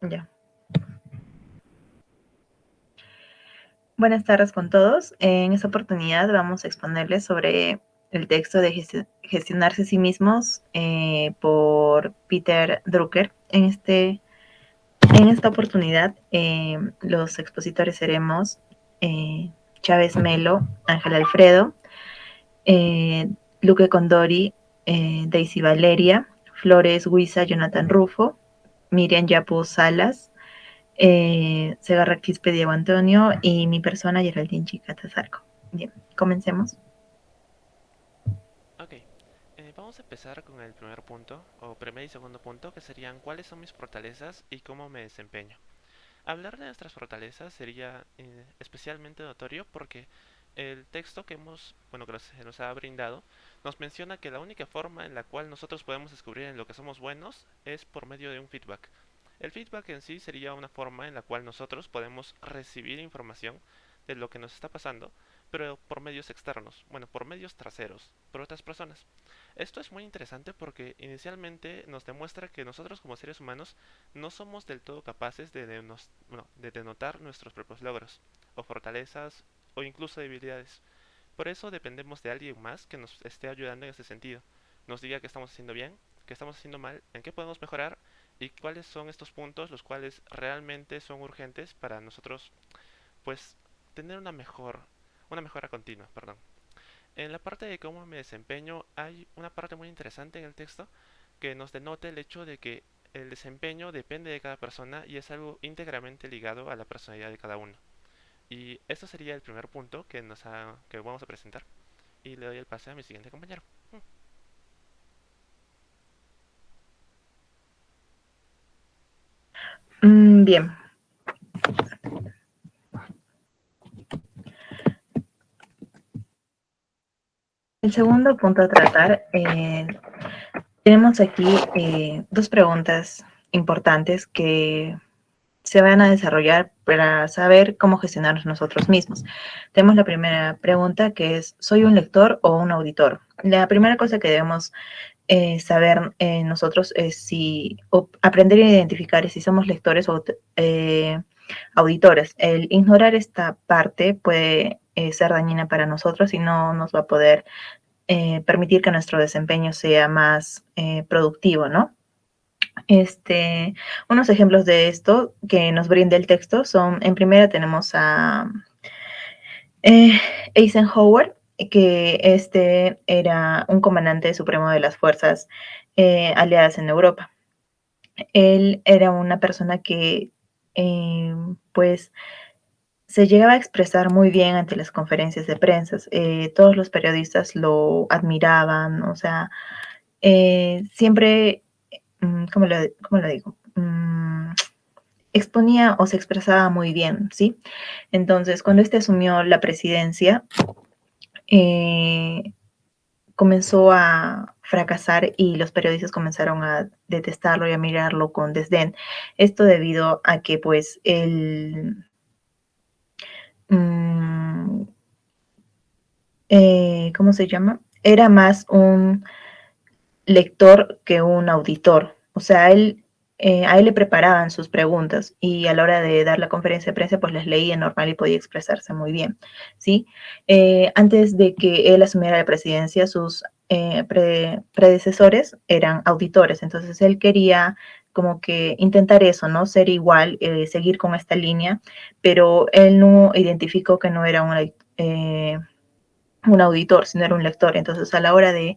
Ya. Buenas tardes con todos. En esta oportunidad vamos a exponerles sobre el texto de Gestionarse a sí mismos por Peter Drucker. En esta oportunidad los expositores seremos Chávez Melo, Ángel Alfredo, eh, Luque Condori, Daisy Valeria, Flores Huiza, Jonathan Rufo, Miriam Yapu Salas, Segarra Quispe, Diego Antonio y mi persona, Geraldine Chicata Zarco. Bien, comencemos. Ok, vamos a empezar con el primer punto, o primer y segundo punto, que serían cuáles son mis fortalezas y cómo me desempeño. Hablar de nuestras fortalezas sería especialmente notorio porque el texto que se nos ha brindado, nos menciona que la única forma en la cual nosotros podemos descubrir en lo que somos buenos es por medio de un feedback. El feedback en sí sería una forma en la cual nosotros podemos recibir información de lo que nos está pasando, pero por medios externos, bueno, por medios traseros, por otras personas. Esto es muy interesante porque inicialmente nos demuestra que nosotros como seres humanos no somos del todo capaces de denotar nuestros propios logros, o fortalezas, o incluso debilidades. Por eso dependemos de alguien más que nos esté ayudando en ese sentido. Nos diga qué estamos haciendo bien, qué estamos haciendo mal, en qué podemos mejorar y cuáles son estos puntos los cuales realmente son urgentes para nosotros, pues, tener una mejora continua, perdón. En la parte de cómo me desempeño hay una parte muy interesante en el texto que nos denota el hecho de que el desempeño depende de cada persona y es algo íntegramente ligado a la personalidad de cada uno. Y esto sería el primer punto que vamos a presentar. Y le doy el pase a mi siguiente compañero. Bien, el segundo punto a tratar, tenemos aquí dos preguntas importantes que se van a desarrollar para saber cómo gestionarnos nosotros mismos. Tenemos la primera pregunta que es, ¿soy un lector o un auditor? La primera cosa que debemos saber nosotros es si aprender a identificar si somos lectores o auditores. El ignorar esta parte puede ser dañina para nosotros y no nos va a poder permitir que nuestro desempeño sea más productivo, ¿no? Unos ejemplos de esto que nos brinda el texto son, en primera tenemos a eh, Eisenhower, que era un comandante supremo de las fuerzas aliadas en Europa. Él era una persona que, pues, se llegaba a expresar muy bien ante las conferencias de prensa. Todos los periodistas lo admiraban, o sea, siempre, ¿cómo lo digo? Exponía o se expresaba muy bien, ¿sí? Entonces, cuando asumió la presidencia, eh, comenzó a fracasar y los periodistas comenzaron a detestarlo y a mirarlo con desdén. Esto debido a que, pues, él, mm, ¿cómo se llama? Era más un lector que un auditor. O sea, a él le preparaban sus preguntas y a la hora de dar la conferencia de prensa, pues las leía normal y podía expresarse muy bien, ¿sí? Antes de que él asumiera la presidencia, sus predecesores eran auditores, entonces él quería como que intentar eso, ¿no? Ser igual, seguir con esta línea, pero él no identificó que no era un auditor, sino era un lector. Entonces, a la hora de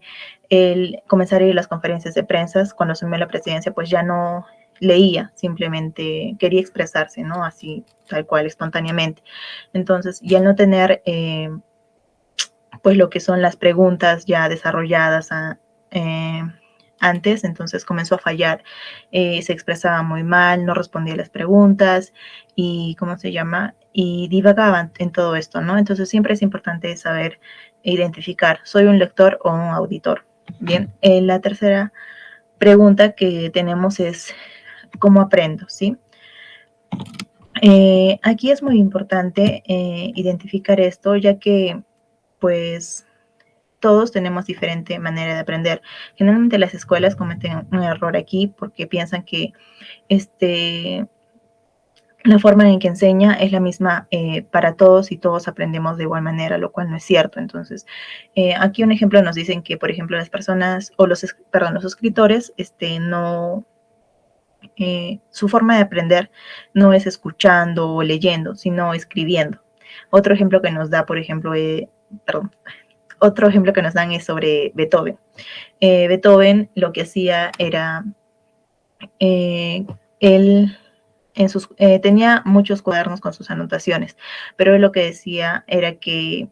él comenzar a ir a las conferencias de prensa, cuando asumió la presidencia, pues ya no leía, simplemente quería expresarse, ¿no? Así, tal cual, espontáneamente. Entonces, y al no tener, pues, lo que son las preguntas ya desarrolladas antes, entonces comenzó a fallar, se expresaba muy mal, no respondía a las preguntas y, ¿cómo se llama? Y divagaban en todo esto, ¿no? Entonces siempre es importante saber identificar, ¿soy un lector o un auditor? Bien, la tercera pregunta que tenemos es, ¿cómo aprendo? ¿Sí? Aquí es muy importante identificar esto, ya que, pues, todos tenemos diferente manera de aprender. Generalmente las escuelas cometen un error aquí porque piensan que la forma en que enseña es la misma para todos y todos aprendemos de igual manera, lo cual no es cierto. Entonces, aquí un ejemplo nos dicen que, por ejemplo, las personas o los escritores no, su forma de aprender no es escuchando o leyendo, sino escribiendo. Otro ejemplo que nos da, por ejemplo, otro ejemplo que nos dan es sobre Beethoven. Beethoven lo que hacía era, él tenía muchos cuadernos con sus anotaciones, pero él lo que decía era que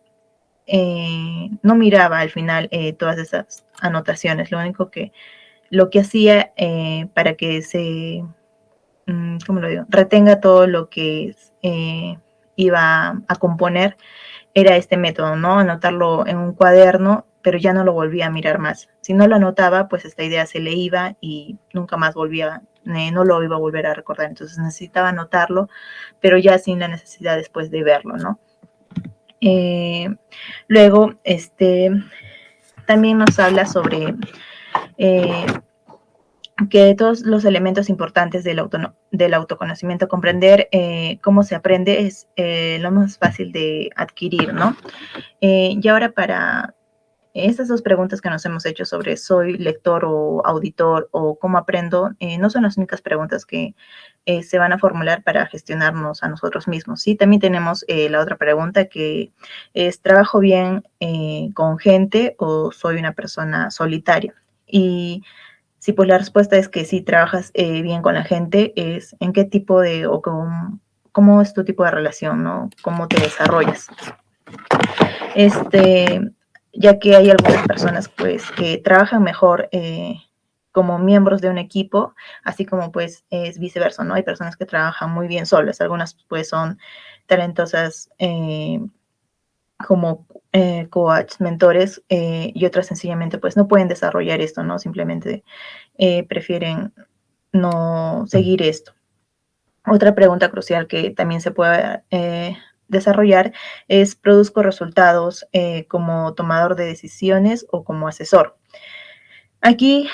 no miraba al final todas esas anotaciones, lo que hacía para que ¿cómo lo digo? Retenga todo lo que iba a componer, era este método, ¿no? Anotarlo en un cuaderno, pero ya no lo volvía a mirar más. Si no lo anotaba, pues esta idea se le iba y nunca más no lo iba a volver a recordar. Entonces necesitaba anotarlo, pero ya sin la necesidad después de verlo, ¿no? Luego, también nos habla sobre que todos los elementos importantes del autoconocimiento, comprender cómo se aprende es lo más fácil de adquirir, ¿no? Y ahora para estas dos preguntas que nos hemos hecho sobre soy lector o auditor o cómo aprendo, no son las únicas preguntas que se van a formular para gestionarnos a nosotros mismos. Sí, también tenemos la otra pregunta que es, ¿trabajo bien con gente o soy una persona solitaria? Y sí, pues la respuesta es que si trabajas bien con la gente, es en qué tipo o cómo es tu tipo de relación, ¿no? Cómo te desarrollas. Ya que hay algunas personas pues que trabajan mejor como miembros de un equipo, así como pues es viceversa, ¿no? Hay personas que trabajan muy bien solas, algunas pues son talentosas como coach, mentores, y otras sencillamente pues no pueden desarrollar esto, ¿no? Simplemente prefieren no seguir esto. Otra pregunta crucial que también se puede desarrollar es, ¿produzco resultados como tomador de decisiones o como asesor? Aquí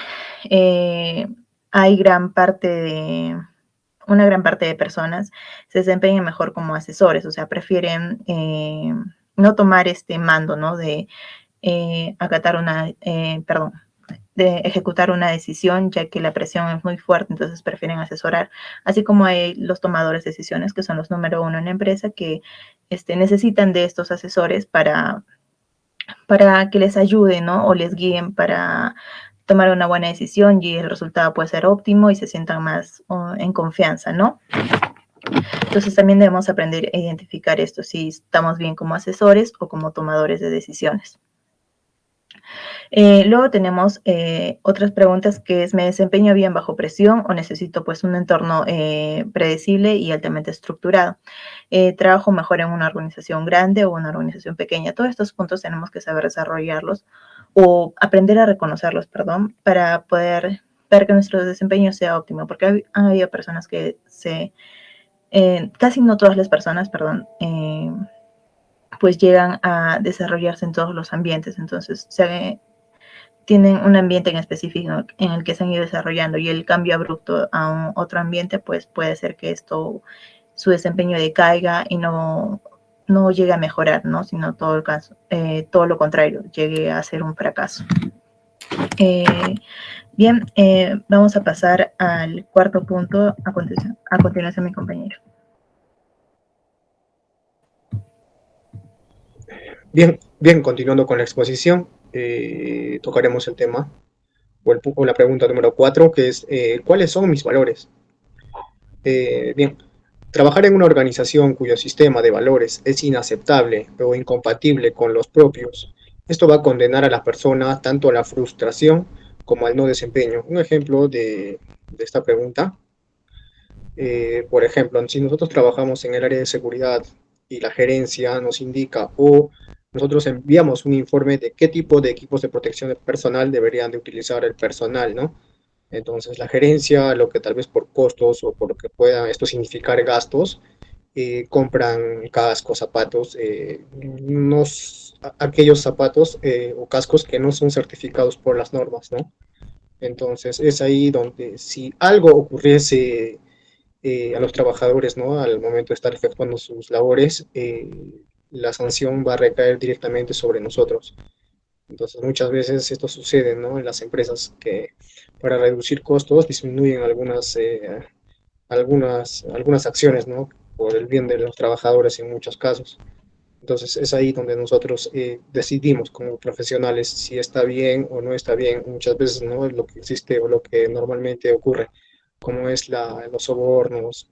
hay una gran parte de personas se desempeñan mejor como asesores, o sea, prefieren no tomar este mando, ¿no? De de ejecutar una decisión, ya que la presión es muy fuerte, entonces prefieren asesorar, así como hay los tomadores de decisiones, que son los número uno en la empresa, que necesitan de estos asesores para que les ayuden, ¿no? O les guíen para tomar una buena decisión y el resultado puede ser óptimo y se sientan más en confianza, ¿no? Entonces también debemos aprender a identificar esto, si estamos bien como asesores o como tomadores de decisiones. Luego tenemos otras preguntas que es, ¿me desempeño bien bajo presión o necesito pues un entorno predecible y altamente estructurado? ¿Trabajo mejor en una organización grande o una organización pequeña? Todos estos puntos tenemos que saber desarrollarlos o aprender a reconocerlos, perdón, para poder ver que nuestro desempeño sea óptimo, porque han habido personas que casi no todas las personas, perdón, pues llegan a desarrollarse en todos los ambientes, entonces tienen un ambiente en específico en el que se han ido desarrollando y el cambio abrupto a un otro ambiente, pues puede ser que su desempeño decaiga y no llegue a mejorar, ¿no? Sino todo lo contrario, llegue a ser un fracaso. Bien, vamos a pasar al cuarto punto a continuación mi compañero. Bien, continuando con la exposición, tocaremos el tema o la pregunta número 4, que es ¿cuáles son mis valores? Bien, trabajar en una organización cuyo sistema de valores es inaceptable o incompatible con los propios, esto va a condenar a la persona tanto a la frustración como al no desempeño. Un ejemplo de esta pregunta, por ejemplo, si nosotros trabajamos en el área de seguridad y la gerencia nos indica o nosotros enviamos un informe de qué tipo de equipos de protección personal deberían de utilizar el personal, ¿no? Entonces la gerencia, lo que tal vez por costos o por lo que pueda esto significar gastos, compran cascos, zapatos, aquellos zapatos o cascos que no son certificados por las normas, ¿no? Entonces es ahí donde si algo ocurriese a los trabajadores, ¿no? Al momento de estar efectuando sus labores, la sanción va a recaer directamente sobre nosotros. Entonces, muchas veces esto sucede, ¿no? En las empresas que para reducir costos disminuyen algunas acciones, ¿no? Por el bien de los trabajadores en muchos casos. Entonces, es ahí donde nosotros decidimos como profesionales si está bien o no está bien. Muchas veces, ¿no? Es lo que existe o lo que normalmente ocurre, como es los sobornos,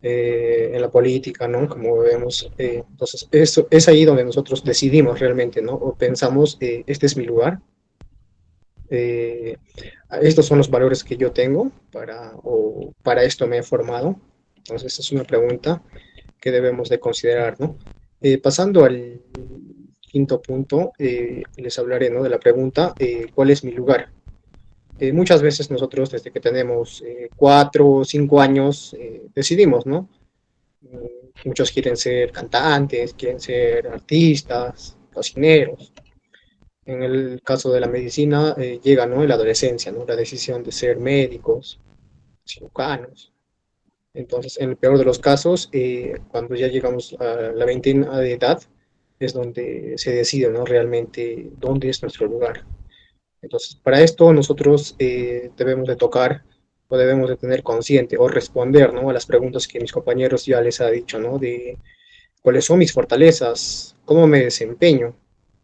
en la política, ¿no? Como vemos, entonces eso es ahí donde nosotros decidimos realmente, ¿no? O pensamos, este es mi lugar, eh, estos son los valores que yo tengo o para esto me he formado. Entonces es una pregunta que debemos de considerar, ¿no? Pasando al quinto punto, les hablaré, ¿no? De la pregunta, ¿cuál es mi lugar? Muchas veces nosotros desde que tenemos 4 o 5 años decidimos, ¿no? Muchos quieren ser cantantes, quieren ser artistas, cocineros. En el caso de la medicina, llega, ¿no? En la adolescencia, ¿no? La decisión de ser médicos, cirujanos. Entonces, en el peor de los casos, cuando ya llegamos a la veintena de edad, es donde se decide, ¿no? Realmente dónde es nuestro lugar. Entonces, para esto nosotros debemos de tocar o debemos de tener consciente o responder, ¿no? A las preguntas que mis compañeros ya les ha dicho, ¿no? De cuáles son mis fortalezas, cómo me desempeño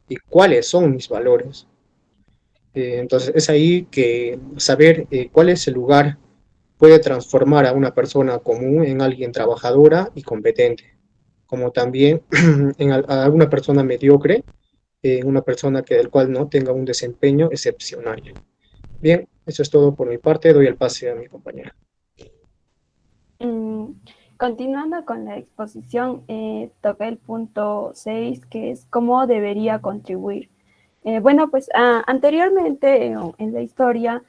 y cuáles son mis valores. Entonces es ahí que saber cuál es el lugar puede transformar a una persona común en alguien trabajadora y competente, como también a una persona mediocre, en una persona del cual no tenga un desempeño excepcional. Bien, eso es todo por mi parte. Doy el pase a mi compañera. Mm, Continuando con la exposición, toca el punto 6, que es cómo debería contribuir. Bueno, pues anteriormente en la historia,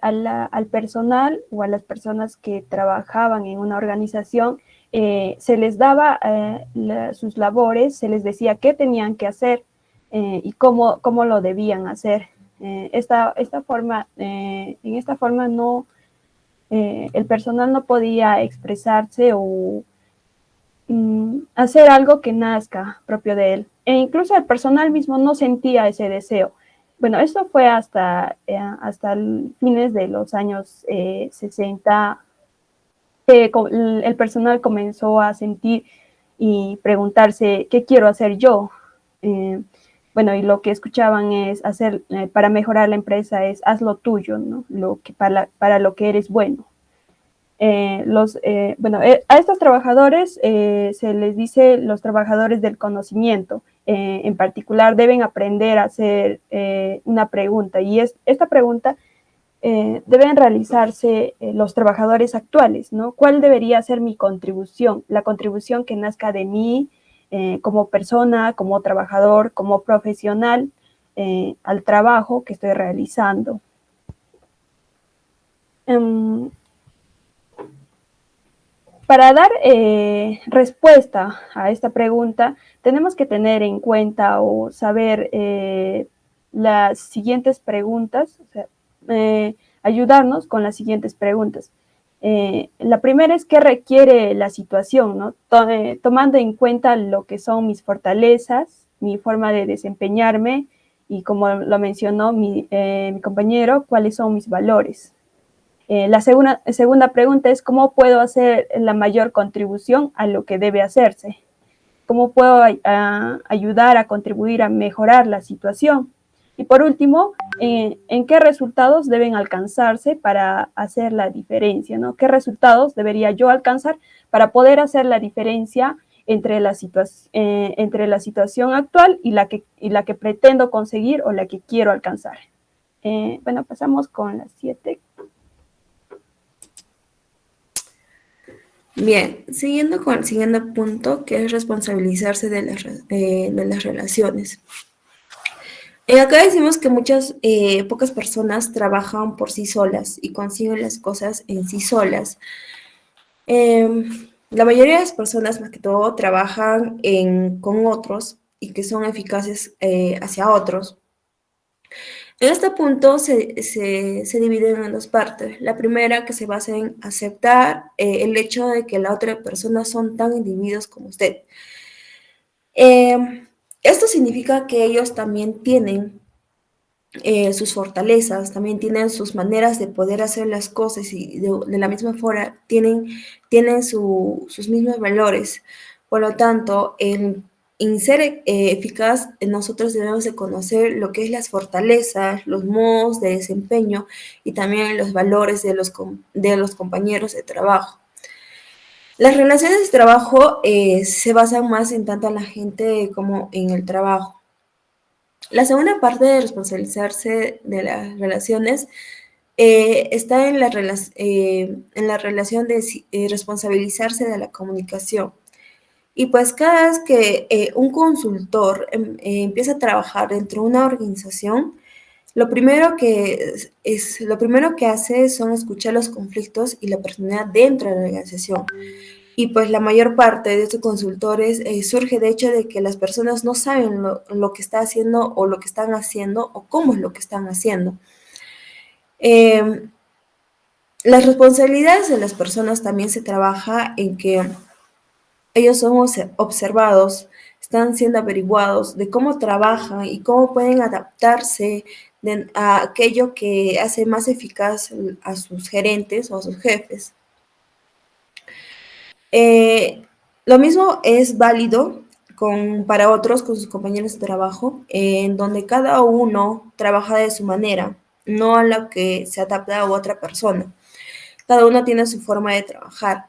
al personal o a las personas que trabajaban en una organización, se les daba sus labores, se les decía qué tenían que hacer y cómo lo debían hacer. En esta forma no, el personal no podía expresarse o hacer algo que nazca propio de él. E incluso el personal mismo no sentía ese deseo. Bueno, esto fue hasta fines de los años 60. El personal comenzó a sentir y preguntarse, ¿qué quiero hacer yo? Bueno, y lo que escuchaban es hacer, para mejorar la empresa es haz lo tuyo, ¿no? Para lo que eres bueno. A estos trabajadores se les dice los trabajadores del conocimiento. En particular, deben aprender a hacer una pregunta, y esta pregunta deben realizarse los trabajadores actuales, ¿no? ¿Cuál debería ser mi contribución? La contribución que nazca de mí como persona, como trabajador, como profesional al trabajo que estoy realizando. Para dar respuesta a esta pregunta, tenemos que tener en cuenta o saber las siguientes preguntas, o sea, ayudarnos con las siguientes preguntas. La primera es qué requiere la situación, ¿no? Tomando en cuenta lo que son mis fortalezas, mi forma de desempeñarme y, como lo mencionó mi compañero, cuáles son mis valores. La segunda pregunta es cómo puedo hacer la mayor contribución a lo que debe hacerse. ¿Cómo puedo ayudar a contribuir a mejorar la situación? Y por último, ¿en qué resultados deben alcanzarse para hacer la diferencia, ¿no? ¿Qué resultados debería yo alcanzar para poder hacer la diferencia entre la situación actual y la que pretendo conseguir o la que quiero alcanzar? Bueno, pasamos con las 7. Bien, siguiendo con el siguiente punto, que es responsabilizarse de las relaciones. Acá decimos que pocas personas trabajan por sí solas y consiguen las cosas en sí solas. La mayoría de las personas, más que todo, trabajan con otros y que son eficaces hacia otros. En este punto se dividen en dos partes. La primera que se basa en aceptar el hecho de que la otra persona son tan individuos como usted. Esto significa que ellos también tienen sus fortalezas, también tienen sus maneras de poder hacer las cosas y de la misma forma tienen sus mismos valores. Por lo tanto, en ser eficaz, nosotros debemos de conocer lo que es las fortalezas, los modos de desempeño y también los valores de los compañeros de trabajo. Las relaciones de trabajo se basan más en tanto en la gente como en el trabajo. La segunda parte de responsabilizarse de las relaciones está en la relación de responsabilizarse de la comunicación. Y pues cada vez que un consultor empieza a trabajar dentro de una organización, lo primero que hace son escuchar los conflictos y la personalidad dentro de la organización. Y pues la mayor parte de estos consultores surge de hecho de que las personas no saben lo que está haciendo o lo que están haciendo o cómo es lo que están haciendo. Las responsabilidades de las personas también se trabaja en que ellos son observados, están siendo averiguados de cómo trabajan y cómo pueden adaptarse a aquello que hace más eficaz a sus gerentes o a sus jefes. Lo mismo es válido para otros, con sus compañeros de trabajo, en donde cada uno trabaja de su manera, no a la que se adapta a otra persona. Cada uno tiene su forma de trabajar.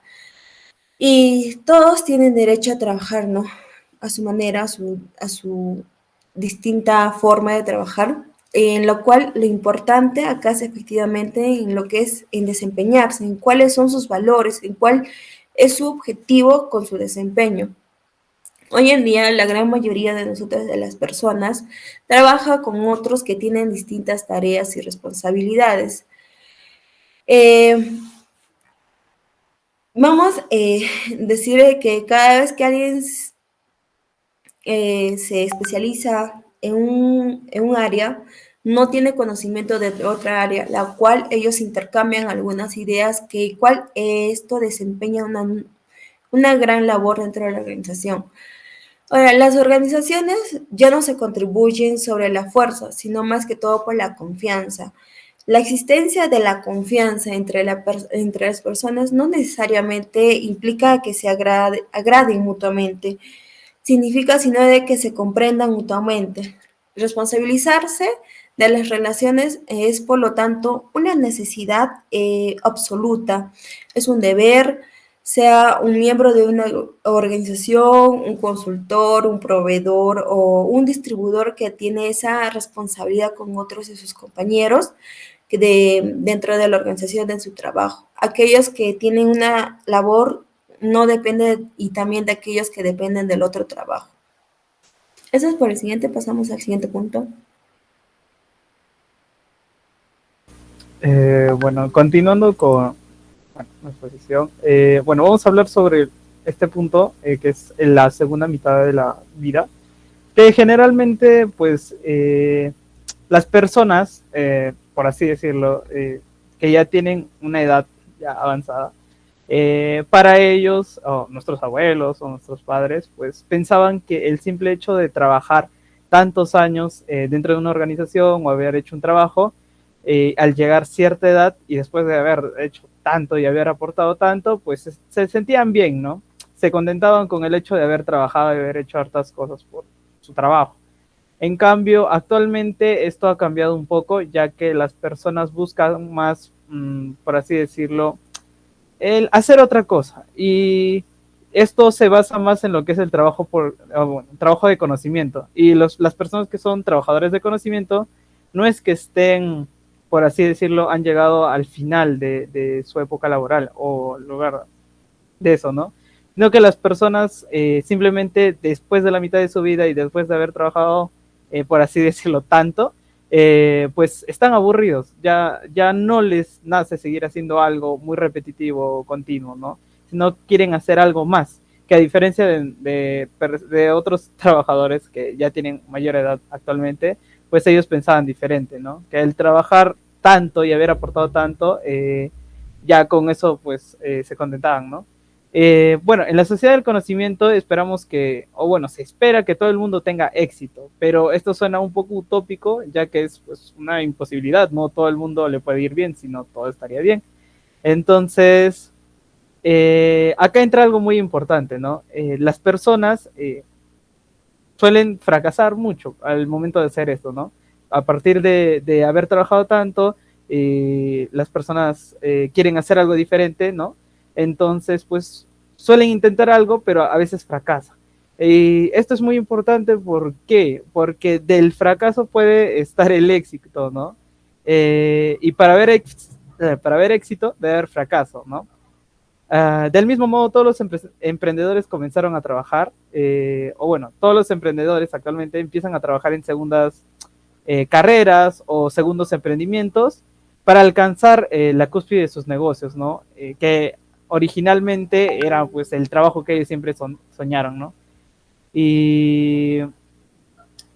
Y todos tienen derecho a trabajar, ¿no? A su manera, a su distinta forma de trabajar, en lo cual lo importante acá es efectivamente en lo que es en desempeñarse, en cuáles son sus valores, en cuál es su objetivo con su desempeño. Hoy en día la gran mayoría de nosotras, de las personas, trabaja con otros que tienen distintas tareas y responsabilidades. Vamos a decir que cada vez que alguien se especializa en un área, no tiene conocimiento de otra área, la cual ellos intercambian algunas ideas, que cual esto desempeña una gran labor dentro de la organización. Ahora, las organizaciones ya no se contribuyen sobre la fuerza, sino más que todo por la confianza. La existencia de la confianza entre las personas no necesariamente implica que se agraden mutuamente, significa sino de que se comprendan mutuamente. Responsabilizarse de las relaciones es, por lo tanto, una necesidad absoluta, es un deber, sea un miembro de una organización, un consultor, un proveedor o un distribuidor que tiene esa responsabilidad con otros de sus compañeros dentro de la organización de su trabajo. Aquellos que tienen una labor no dependen y también de aquellos que dependen del otro trabajo. Eso es por el siguiente, pasamos al siguiente punto. Bueno, continuando con la exposición, bueno, vamos a hablar sobre este punto, que es la segunda mitad de la vida, que generalmente, pues, las personas, por así decirlo, que ya tienen una edad ya avanzada, para ellos, o nuestros abuelos o nuestros padres, pues pensaban que el simple hecho de trabajar tantos años dentro de una organización o haber hecho un trabajo, al llegar cierta edad y después de haber hecho tanto y haber aportado tanto, pues se sentían bien, ¿no? Se contentaban con el hecho de haber trabajado y haber hecho hartas cosas por su trabajo. En cambio, actualmente esto ha cambiado un poco, ya que las personas buscan más, por así decirlo, el hacer otra cosa. Y esto se basa más en lo que es el trabajo trabajo de conocimiento. Y las personas que son trabajadores de conocimiento no es que estén, por así decirlo, han llegado al final de su época laboral o lugar de eso, ¿no? Sino que las personas simplemente después de la mitad de su vida y después de haber trabajado, por así decirlo, tanto, pues están aburridos, ya no les nace seguir haciendo algo muy repetitivo o continuo, ¿no? Sino quieren hacer algo más, que a diferencia de otros trabajadores que ya tienen mayor edad actualmente, pues ellos pensaban diferente, ¿no? Que el trabajar tanto y haber aportado tanto, ya con eso pues se contentaban, ¿no? Bueno, en la sociedad del conocimiento esperamos que, o bueno, se espera que todo el mundo tenga éxito, pero esto suena un poco utópico, ya que es pues, una imposibilidad, no todo el mundo le puede ir bien, sino todo estaría bien. Entonces, acá entra algo muy importante, ¿no? Las personas suelen fracasar mucho al momento de hacer esto, ¿no? A partir de haber trabajado tanto, las personas quieren hacer algo diferente, ¿no? Entonces, pues suelen intentar algo, pero a veces fracasa. Y esto es muy importante, ¿por qué? Porque del fracaso puede estar el éxito, ¿no? Y para haber éxito debe haber fracaso, ¿no? Del mismo modo, todos los emprendedores comenzaron a trabajar, o bueno, todos los emprendedores actualmente empiezan a trabajar en segundas carreras o segundos emprendimientos para alcanzar la cúspide de sus negocios, ¿no? Que originalmente era pues el trabajo que ellos siempre soñaron, ¿no? Y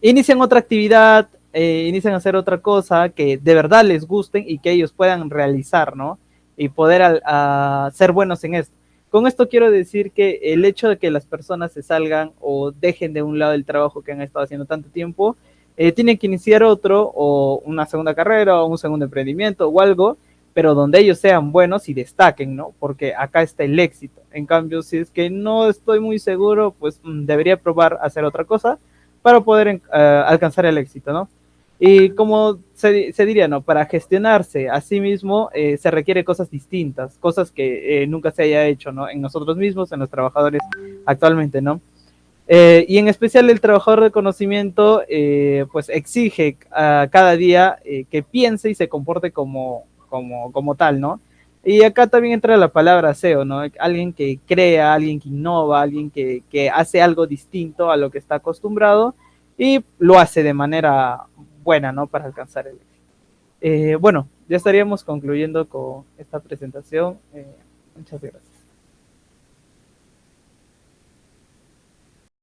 inician otra actividad, inician a hacer otra cosa que de verdad les gusten y que ellos puedan realizar, ¿no? Y poder ser buenos en esto. Con esto quiero decir que el hecho de que las personas se salgan o dejen de un lado el trabajo que han estado haciendo tanto tiempo, tienen que iniciar otro o una segunda carrera o un segundo emprendimiento o algo, pero donde ellos sean buenos y destaquen, ¿no? Porque acá está el éxito. En cambio, si es que no estoy muy seguro, pues debería probar a hacer otra cosa para poder alcanzar el éxito, ¿no? Y como se diría, ¿no? Para gestionarse a sí mismo se requiere cosas distintas, cosas que nunca se haya hecho, ¿no? En nosotros mismos, en los trabajadores actualmente, ¿no? Y en especial el trabajador de conocimiento, pues exige cada día que piense y se comporte como tal, ¿no? Y acá también entra la palabra SEO, ¿no? Alguien que crea, alguien que innova, alguien que hace algo distinto a lo que está acostumbrado y lo hace de manera buena, ¿no? Para alcanzar el éxito. Bueno, ya estaríamos concluyendo con esta presentación. Muchas gracias.